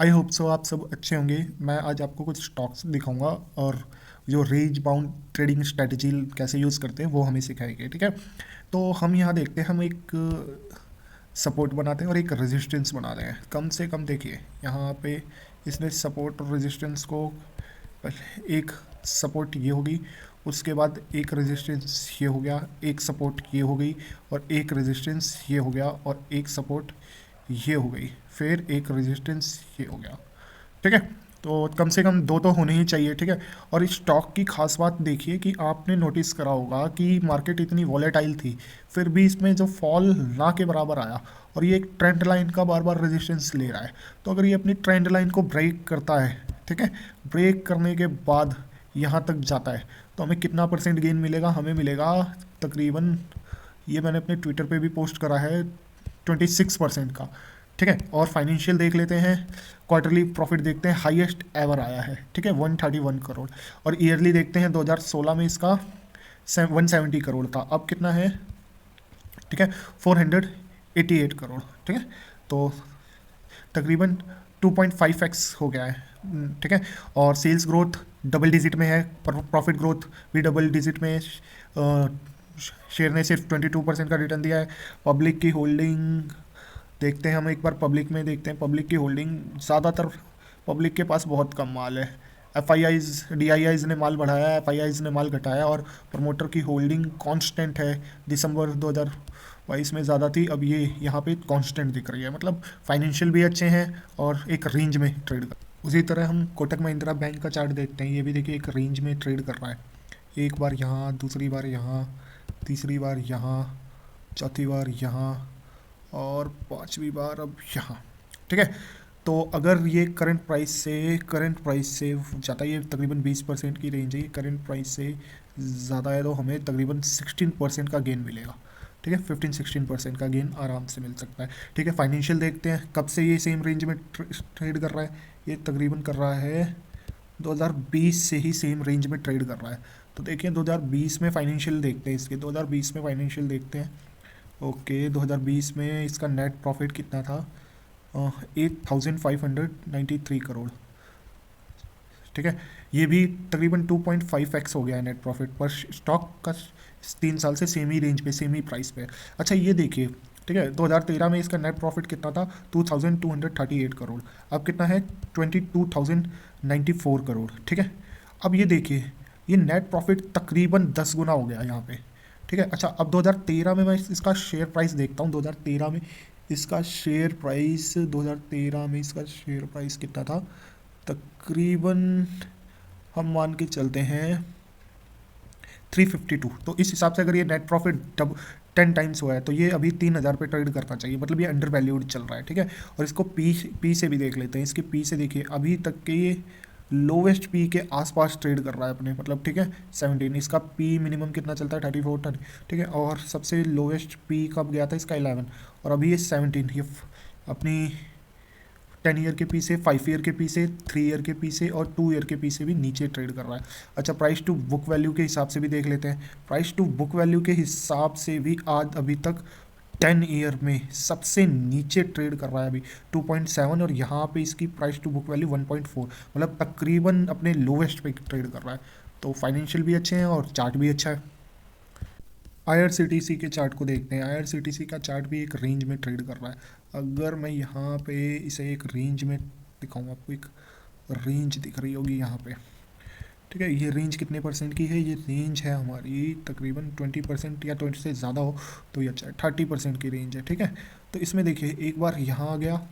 I hope so आप सब अच्छे होंगे। मैं आज आपको कुछ स्टॉक्स दिखाऊंगा और जो रेंज बाउंड ट्रेडिंग स्ट्रेटजी कैसे यूज़ करते हैं वो हमें सिखाएंगे। ठीक है, तो हम यहाँ देखते हैं, हम एक सपोर्ट बनाते हैं और एक रेजिस्टेंस बनाते हैं। कम से कम देखिए यहाँ पे इसने सपोर्ट और रेजिस्टेंस को, एक सपोर्ट ये होगी, उसके बाद एक रेजिस्टेंस ये हो गया, एक सपोर्ट ये हो गई, और एक रेजिस्टेंस ये हो गया, और एक सपोर्ट ये हो गई, फिर एक रेजिस्टेंस ये हो गया। ठीक है, तो कम से कम दो तो होने ही चाहिए। ठीक है, और इस स्टॉक की खास बात देखिए कि आपने नोटिस करा होगा कि मार्केट इतनी वॉलेटाइल थी, फिर भी इसमें जो फॉल ना के बराबर आया, और ये एक ट्रेंड लाइन का बार बार रेजिस्टेंस ले रहा है। तो अगर ये अपनी ट्रेंड लाइन को ब्रेक करता है, ठीक है, ब्रेक करने के बाद यहाँ तक जाता है, तो हमें कितना परसेंट गेन मिलेगा? हमें मिलेगा तकरीबन, ये मैंने अपने ट्विटर पे भी पोस्ट करा है, 26% का। ठीक है, और फाइनेंशियल देख लेते हैं, क्वार्टरली प्रॉफिट देखते हैं, हाईएस्ट एवर आया है। ठीक है, 131 करोड़। और ईयरली देखते हैं, 2016 में इसका 170 करोड़ था, अब कितना है? ठीक है, 488 करोड़। ठीक है, तो तकरीबन 2.5x हो गया है। ठीक है, और सेल्स ग्रोथ डबल डिजिट में है, प्रॉफिट ग्रोथ भी डबल डिजिट में है। शेयर ने सिर्फ 22% का रिटर्न दिया है। पब्लिक की होल्डिंग देखते हैं, हम एक बार पब्लिक में देखते हैं। पब्लिक की होल्डिंग, ज़्यादातर पब्लिक के पास बहुत कम माल है। एफआईआईज डीआईआईज ने माल बढ़ाया, एफआईआईज ने माल घटाया, और प्रमोटर की होल्डिंग कांस्टेंट है। दिसंबर 2022 में ज़्यादा थी, अब ये यहाँ पे कांस्टेंट दिख रही है। मतलब फाइनेंशियल भी अच्छे हैं और एक रेंज में ट्रेड कर। उसी तरह हम कोटक महिंद्रा बैंक का चार्ट देखते हैं, ये भी देखिए एक रेंज में ट्रेड कर रहा है। एक बार यहाँ, दूसरी बार यहाँ, तीसरी बार यहाँ, चौथी बार यहाँ, और पांचवी बार अब यहाँ। ठीक है, तो अगर ये करंट प्राइस से जाता है, ये तकरीबन 20% की रेंज है, ये करंट प्राइस से ज़्यादा है, तो हमें तकरीबन 16% का गेन मिलेगा। ठीक है, 15-16% का गेन आराम से मिल सकता है। ठीक है, फाइनेंशियल देखते हैं, कब से ये सेम रेंज में ट्रेड कर रहा है? ये तकरीबन कर रहा है 2020 से ही सेम रेंज में ट्रेड कर रहा है। तो देखिए 2020 में फाइनेंशियल देखते हैं इसके, 2020 में फाइनेंशियल देखते हैं। ओके, 2020 में इसका नेट प्रॉफिट कितना था? 8593 करोड़। ठीक है, ये भी तकरीबन 2.5x हो गया है नेट प्रॉफिट पर। स्टॉक का 3 साल से सेम ही रेंज पे, सेम ही प्राइस पे। अच्छा ये देखिए, ठीक है, 2013 में इसका नेट प्रॉफिट कितना था? 2238 करोड़। अब कितना है? 22,094 करोड़। ठीक है, अब ये देखिए, ये नेट प्रॉफिट तकरीबन 10 गुना हो गया यहाँ पे। ठीक है, अच्छा अब 2013 में मैं इसका शेयर प्राइस देखता हूँ। 2013 में इसका शेयर प्राइस, 2013 में इसका शेयर प्राइस कितना था? तकरीबन हम मान के चलते हैं 352। तो इस हिसाब से अगर ये नेट प्रॉफिट 10 टाइम्स हुआ है, तो ये अभी 3,000 पे ट्रेड करना चाहिए। मतलब ये अंडर वैल्यूड चल रहा है। ठीक है, और इसको पी से भी देख लेते हैं। इसके पी से देखिए, अभी तक के ये लोवेस्ट पी के आसपास ट्रेड कर रहा है अपने, मतलब ठीक है 17। इसका पी मिनिमम कितना चलता है? 34। ठीक है, और सबसे लोवेस्ट पी कब गया था इसका? 11, और अभी ये 17। ये अपनी 10 ईयर के पी से, 5 ईयर के पी से, 3 ईयर के पी से, और 2 ईयर के पी से भी नीचे ट्रेड कर रहा है। अच्छा, प्राइस टू बुक वैल्यू के हिसाब से भी देख लेते हैं। प्राइस टू बुक वैल्यू के हिसाब से भी आज अभी तक 10 ईयर में सबसे नीचे ट्रेड कर रहा है अभी 2.7, और यहाँ पे इसकी प्राइस टू बुक वैल्यू 1.4, मतलब तकरीबन अपने लोवेस्ट पे ट्रेड कर रहा है। तो फाइनेंशियल भी अच्छे हैं और चार्ट भी अच्छा है। आईआरसीटीसी के चार्ट को देखते हैं। आईआरसीटीसी का चार्ट भी एक रेंज में ट्रेड कर रहा है। अगर मैं यहाँ पे इसे एक रेंज में दिखाऊँ आपको, एक रेंज दिख रही होगी यहाँ पे। ठीक है, ये रेंज कितने परसेंट की है? ये रेंज है हमारी तकरीबन 20% या 20 से ज़्यादा हो तो ये अच्छा है, 30% की रेंज है। ठीक है, तो इसमें देखिए एक बार यहाँ आ गया,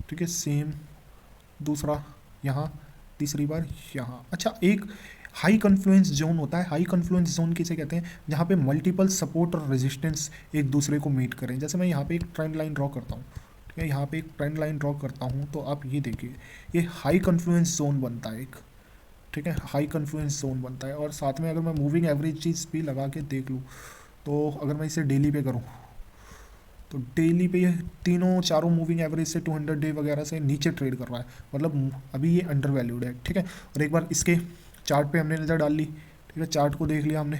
ठीक है, सेम, दूसरा यहाँ, तीसरी बार यहाँ। अच्छा, एक हाई कन्फ्लुएंस जोन होता है। हाई कन्फ्लुएंस जोन किसे कहते हैं? जहाँ पे मल्टीपल सपोर्ट और रेजिस्टेंस एक दूसरे को मीट करें। जैसे मैं यहाँ पे एक ट्रेंड लाइन ड्रॉ करता हूँ, ठीक है, यहाँ पे एक ट्रेंड लाइन ड्रॉ करता हूँ, तो आप ये देखिए, ये हाई कन्फ्लुएंस जोन बनता है एक। ठीक है, हाई कन्फ्लुएंस जोन बनता है। और साथ में अगर मैं मूविंग एवरेज चीज़ भी लगा के देख लूँ, तो अगर मैं इसे डेली पे करूँ, तो डेली पे ये तीनों चारों मूविंग एवरेज से 200 डे वगैरह से नीचे ट्रेड कर रहा है। मतलब अभी ये अंडर वैल्यूड है। ठीक है, और एक बार इसके चार्ट पे हमने नज़र डाल ली। ठीक है, चार्ट को देख लिया हमने।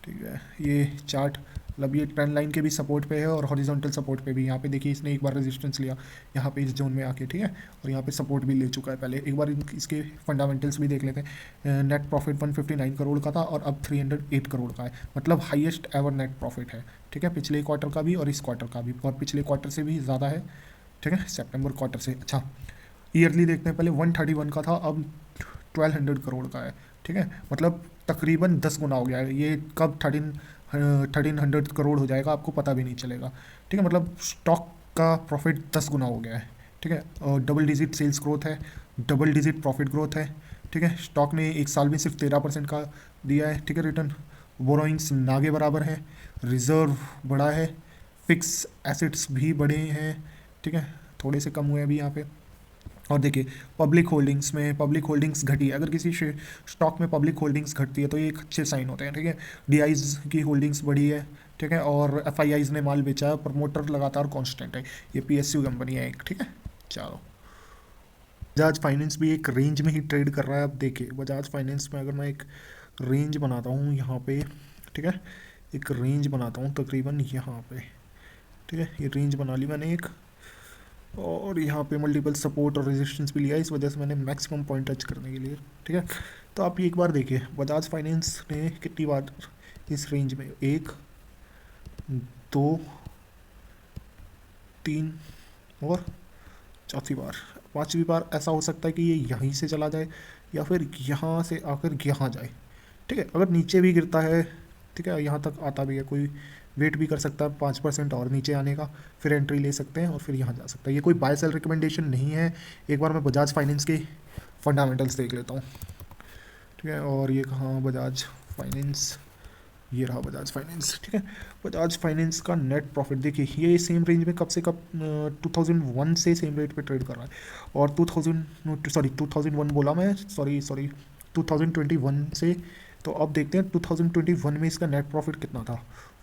ठीक है, ये चार्ट मतलब ये ट्रेंड लाइन के भी सपोर्ट पे है और हॉरिजॉन्टल सपोर्ट पे भी। यहाँ पे देखिए इसने एक बार रेजिस्टेंस लिया यहाँ पे इस जोन में आके, ठीक है, और यहाँ पे सपोर्ट भी ले चुका है पहले। एक बार इसके फंडामेंटल्स भी देख लेते हैं। नेट प्रॉफिट 159 करोड़ का था और अब 308 करोड़ का है, मतलब हाईएस्ट एवर नेट प्रॉफिट है, ठीक है, पिछले क्वार्टर का भी और इस क्वार्टर का भी, और पिछले क्वार्टर से भी ज़्यादा है, ठीक है, सितंबर क्वार्टर से। अच्छा, ईयरली देखते हैं, पहले 131 का था, अब 1200 करोड़ का है, ठीक है, मतलब तकरीबन 10 गुना हो गया है। ये कब 1300 करोड़ हो जाएगा आपको पता भी नहीं चलेगा, ठीक है, मतलब स्टॉक का प्रॉफिट 10 गुना हो गया है, ठीक है, और डबल डिजिट सेल्स ग्रोथ है, डबल डिजिट प्रॉफिट ग्रोथ है, ठीक है। स्टॉक ने एक साल में सिर्फ 13% का दिया है, ठीक है, रिटर्न। बोरोइंग्स नागे बराबर है, रिजर्व बढ़ा है, फिक्स एसेट्स भी बढ़े हैं, ठीक है, थोड़े से कम हुए अभी यहाँ पे। और देखिए पब्लिक होल्डिंग्स में पब्लिक होल्डिंग्स घटी है। अगर किसी स्टॉक में पब्लिक होल्डिंग्स घटती है तो ये एक अच्छे साइन होते हैं, ठीक है। डीआईज की होल्डिंग्स बढ़ी है, ठीक है, और एफआईआईज ने माल बेचा है, प्रमोटर लगातार कांस्टेंट है। ये पीएसयू कंपनी है एक, ठीक है। चलो, बजाज फाइनेंस भी एक रेंज में ही ट्रेड कर रहा है। अब देखिए बजाज फाइनेंस में अगर मैं एक रेंज बनाता हूँ यहाँ पे, ठीक है, एक रेंज बनाता हूँ तकरीबन यहाँ पे, ठीक है, ये रेंज बना ली मैंने एक, और यहाँ पे मल्टीपल सपोर्ट और रेजिस्टेंस भी लिया, इस वजह से मैंने मैक्सिमम पॉइंट टच करने के लिए, ठीक है। तो आप एक बार देखिए बजाज फाइनेंस ने कितनी बार इस रेंज में, 1 2 3 और चौथी बार, पांचवी बार ऐसा हो सकता है कि ये यहीं से चला जाए या फिर यहाँ से आकर यहाँ जाए, ठीक है। अगर नीचे भी गिरता है, ठीक है, यहाँ तक आता भी है, कोई वेट भी कर सकता है 5% और नीचे आने का, फिर एंट्री ले सकते हैं और फिर यहाँ जा सकता है। ये कोई बाय सेल रिकमेंडेशन नहीं है। एक बार मैं बजाज फाइनेंस के फंडामेंटल्स देख लेता हूँ, ठीक है, और ये कहाँ बजाज फाइनेंस, ये रहा बजाज फाइनेंस, ठीक है। बजाज फाइनेंस का नेट प्रॉफिट देखिए, ये सेम रेंज में कब से कब 2001 से सेम रेट पे ट्रेड कर रहा है, और 2001 बोला मैं, सॉरी 2021 से। तो अब देखते हैं 2021 में इसका नेट प्रॉफिट कितना था,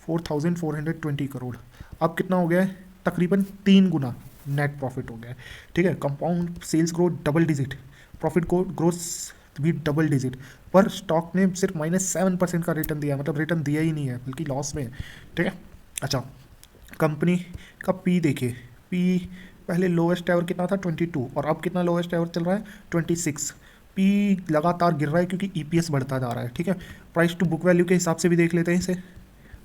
4420 करोड़। अब कितना हो गया है, तकरीबन 3 गुना नेट प्रॉफिट हो गया है, ठीक है। Compound sales growth double digit, profit को ग्रोथ भी डबल डिजिट, पर स्टॉक ने सिर्फ -7% का रिटर्न दिया, मतलब रिटर्न दिया ही नहीं है, बल्कि लॉस में है, ठीक है। अच्छा, कंपनी का पी देखिए, पी पहले लोएस्ट एवर कितना था 22, और अब कितना लोएस्ट एवर चल रहा है 26। पी लगातार गिर रहा है क्योंकि ईपीएस बढ़ता जा रहा है, ठीक है। प्राइस टू बुक वैल्यू के हिसाब से भी देख लेते हैं इसे,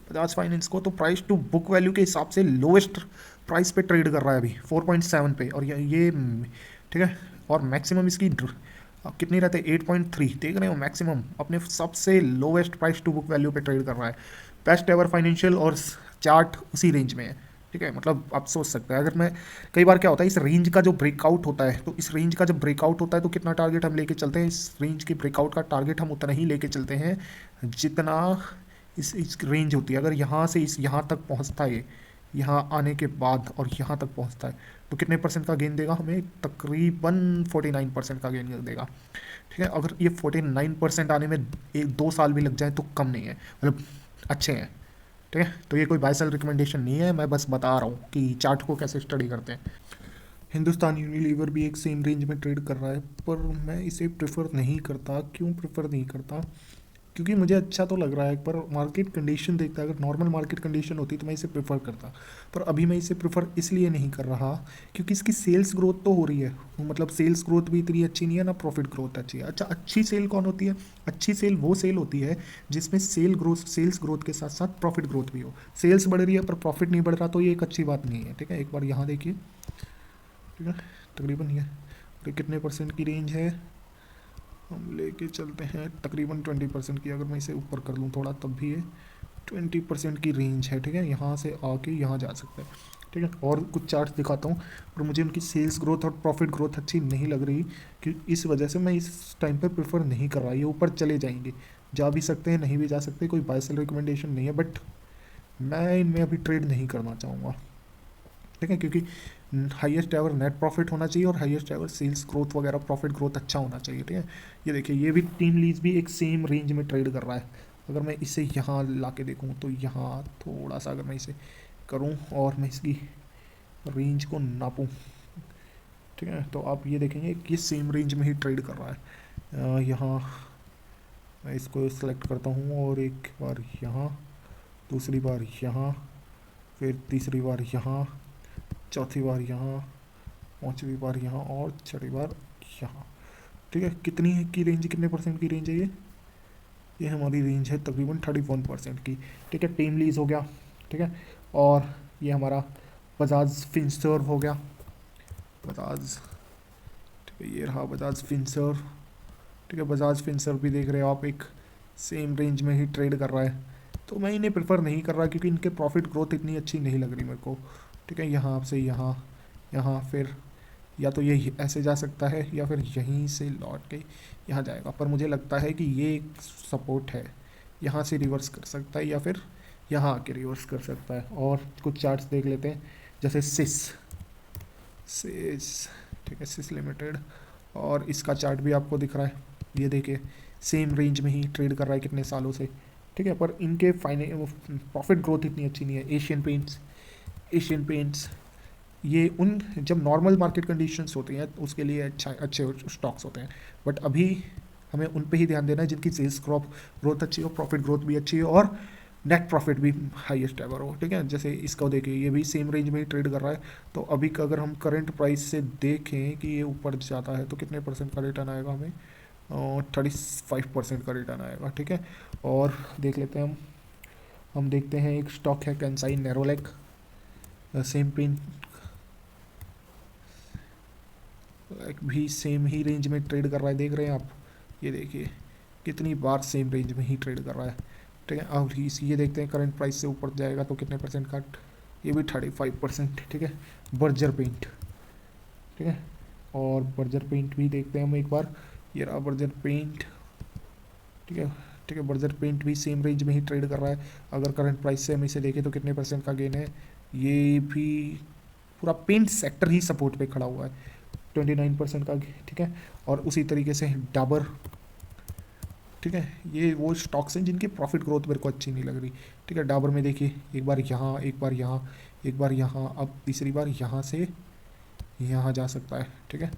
बजाज फाइनेंस को। तो प्राइस टू बुक वैल्यू के हिसाब से लोएस्ट प्राइस पे ट्रेड कर रहा है अभी 4.7 पे, और ये ठीक है, और मैक्सिमम इसकी कितनी रहते हैं 8.3, देख रहे हो, मैक्सिमम अपने सबसे lowest price to book value पे ट्रेड कर रहा है। बेस्ट एवर फाइनेंशियल और चार्ट उसी रेंज में है, ठीक है। मतलब आप सोच सकते हैं, अगर मैं कई बार क्या होता है इस रेंज का जो ब्रेकआउट होता है, तो इस रेंज का जब ब्रेकआउट होता है तो कितना टारगेट हम लेके चलते हैं, इस रेंज के ब्रेकआउट का टारगेट हम उतना ही लेके चलते हैं जितना इस रेंज होती है। अगर यहाँ से इस यहाँ तक पहुँचता है, यहाँ आने के बाद और यहाँ तक पहुँचता है, तो कितने परसेंट का गेन देगा हमें, तकरीबन 49% का गेन देगा, ठीक है। अगर ये 49% आने में 1-2 साल भी लग जाए तो कम नहीं है, मतलब अच्छे हैं, ठीक है। तो ये कोई बाय सेल रिकमेंडेशन नहीं है, मैं बस बता रहा हूँ कि चार्ट को कैसे स्टडी करते हैं। हिंदुस्तान यूनिलीवर भी एक सेम रेंज में ट्रेड कर रहा है, पर मैं इसे प्रेफर नहीं करता। क्यों प्रेफर नहीं करता, क्योंकि मुझे अच्छा तो लग रहा है, पर मार्केट कंडीशन देखता है, अगर नॉर्मल मार्केट कंडीशन होती तो मैं इसे प्रेफर करता, पर अभी मैं इसे प्रेफर इसलिए नहीं कर रहा क्योंकि इसकी सेल्स ग्रोथ तो हो रही है, मतलब सेल्स ग्रोथ भी इतनी अच्छी नहीं है ना, प्रॉफिट ग्रोथ अच्छी है। अच्छा, अच्छी सेल कौन होती है, अच्छी सेल वो सेल होती है जिसमें सेल्स ग्रोथ के साथ साथ प्रॉफिट ग्रोथ भी हो। सेल्स बढ़ रही है पर प्रॉफिट नहीं बढ़ रहा, तो ये एक अच्छी बात नहीं है, ठीक है। एक बार यहाँ देखिए, ठीक है, तकरीबन ये कितने परसेंट की रेंज है, हम लेके चलते हैं तकरीबन 20% की। अगर मैं इसे ऊपर कर लूँ थोड़ा तब भी ये 20% की रेंज है, ठीक है। यहाँ से आके यहाँ जा सकता है, ठीक है। और कुछ चार्ट्स दिखाता हूँ, पर मुझे उनकी सेल्स ग्रोथ और प्रॉफिट ग्रोथ अच्छी नहीं लग रही, कि इस वजह से मैं इस टाइम पर प्रेफर नहीं कर रहा। ये ऊपर चले जाएंगे, जा भी सकते हैं, नहीं भी जा सकते, कोई बाय सेल रिकमेंडेशन नहीं है, बट मैं इनमें अभी ट्रेड नहीं करना चाहूँगा, ठीक है, क्योंकि हाईएस्ट एवर नेट प्रॉफिट होना चाहिए और हाईएस्ट एवर सेल्स ग्रोथ वगैरह प्रॉफिट ग्रोथ अच्छा होना चाहिए, ठीक है। ये देखिए, ये भी टीम लीज भी एक सेम रेंज में ट्रेड कर रहा है। अगर मैं इसे यहाँ ला के देखूँ तो यहाँ थोड़ा सा अगर मैं इसे करूँ और मैं इसकी रेंज को नापूँ, ठीक है, तो आप ये देखेंगे कि सेम रेंज में ही ट्रेड कर रहा है। यहाँ मैं इसको सेलेक्ट करता हूँ और एक बार यहाँ, दूसरी बार यहाँ, फिर तीसरी बार यहाँ, चौथी बार यहाँ, पांचवी बार यहाँ और छठी बार यहाँ। ठीक है, कितनी है की रेंज, कितने परसेंट की रेंज है ये हमारी रेंज है तकरीबन 31% की। ठीक है, टीम लीज हो गया। ठीक है, और ये हमारा बजाज फिनसर्व हो गया, बजाज। ठीक है, ये रहा बजाज फिनसर्व। ठीक है, बजाज फिनसर्व भी देख रहे हो आप, एक सेम रेंज में ही ट्रेड कर रहा है। तो मैं इन्हें प्रेफर नहीं कर रहा क्योंकि इनके प्रॉफिट ग्रोथ इतनी अच्छी नहीं लग रही मेरे को। ठीक है, यहाँ से यहाँ, यहाँ फिर या तो ये ऐसे जा सकता है या फिर यहीं से लौट के यहाँ जाएगा, पर मुझे लगता है कि ये एक सपोर्ट है, यहाँ से रिवर्स कर सकता है या फिर यहाँ आके रिवर्स कर सकता है। और कुछ चार्ट्स देख लेते हैं, जैसे सिस। ठीक है, सिस लिमिटेड, और इसका चार्ट भी आपको दिख रहा है, ये देखिए सेम रेंज में ही ट्रेड कर रहा है कितने सालों से। ठीक है, पर इनके प्रॉफिट ग्रोथ इतनी अच्छी नहीं है। एशियन पेंट्स ये उन जब नॉर्मल मार्केट कंडीशंस होती हैं उसके लिए अच्छे स्टॉक्स होते हैं, बट अभी हमें उन पे ही ध्यान देना है जिनकी सेल्स ग्रोथ अच्छी हो, प्रॉफिट ग्रोथ भी अच्छी हो और नेट प्रॉफिट भी हाईएस्ट एवर हो। ठीक है, जैसे इसका देखिए ये भी सेम रेंज में ही ट्रेड कर रहा है। तो अभी का अगर हम करंट प्राइस से देखें कि ये ऊपर जाता है तो कितने परसेंट का रिटर्न आएगा हमें, 35% का रिटर्न आएगा। ठीक है, और देख लेते हैं हम देखते हैं एक स्टॉक है कैंसाई नेरोलैक, सेम पिन भी सेम ही रेंज में ट्रेड कर रहा है, देख रहे हैं आप, ये देखिए कितनी बार सेम रेंज में ही ट्रेड कर रहा है। ठीक है, अब ये देखते हैं करंट प्राइस से ऊपर जाएगा तो कितने परसेंट का, ये भी 35%। ठीक है, बर्जर पेंट। ठीक है, और बर्जर पेंट भी देखते हैं हम एक बार, ये रहा बर्जर पेंट। ठीक है, ठीक है, बर्जर पेंट भी सेम रेंज में ही ट्रेड कर रहा है। अगर करंट प्राइस से हम इसे देखें तो कितने परसेंट का गेन है, ये भी पूरा पेंट सेक्टर ही सपोर्ट पे खड़ा हुआ है, 29% का। ठीक है, और उसी तरीके से डाबर। ठीक है, ये वो स्टॉक्स हैं जिनकी प्रॉफिट ग्रोथ मेरे को अच्छी नहीं लग रही। ठीक है, डाबर में देखिए एक बार यहाँ, एक बार यहाँ, एक बार यहाँ, अब तीसरी बार यहाँ से यहाँ जा सकता है। ठीक है,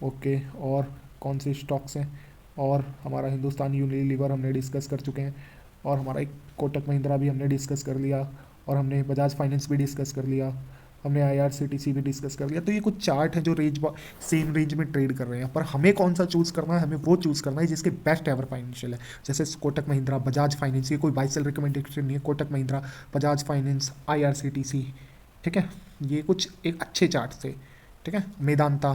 ओके, और कौन से स्टॉक्स हैं, और हमारा हिंदुस्तान यूनिलीवर हमने डिस्कस कर चुके हैं, और हमारा एक कोटक महिंद्रा भी हमने डिस्कस कर लिया, और हमने बजाज फाइनेंस भी डिस्कस कर लिया, हमने IRCTC भी डिस्कस कर लिया। तो ये कुछ चार्ट है जो सेम रेंज में ट्रेड कर रहे हैं, पर हमें कौन सा चूज़ करना है, हमें वो चूज़ करना है जिसके बेस्ट एवर फाइनेंशियल है। जैसे कोटक महिंद्रा, बजाज फाइनेंस, ये कोई बाई सेल रिकमेंडेशन नहीं है, कोटक महिंद्रा, बजाज फाइनेंस, IRCTC। ठीक है, ये कुछ एक अच्छे चार्ट थे। ठीक है, मेदांता,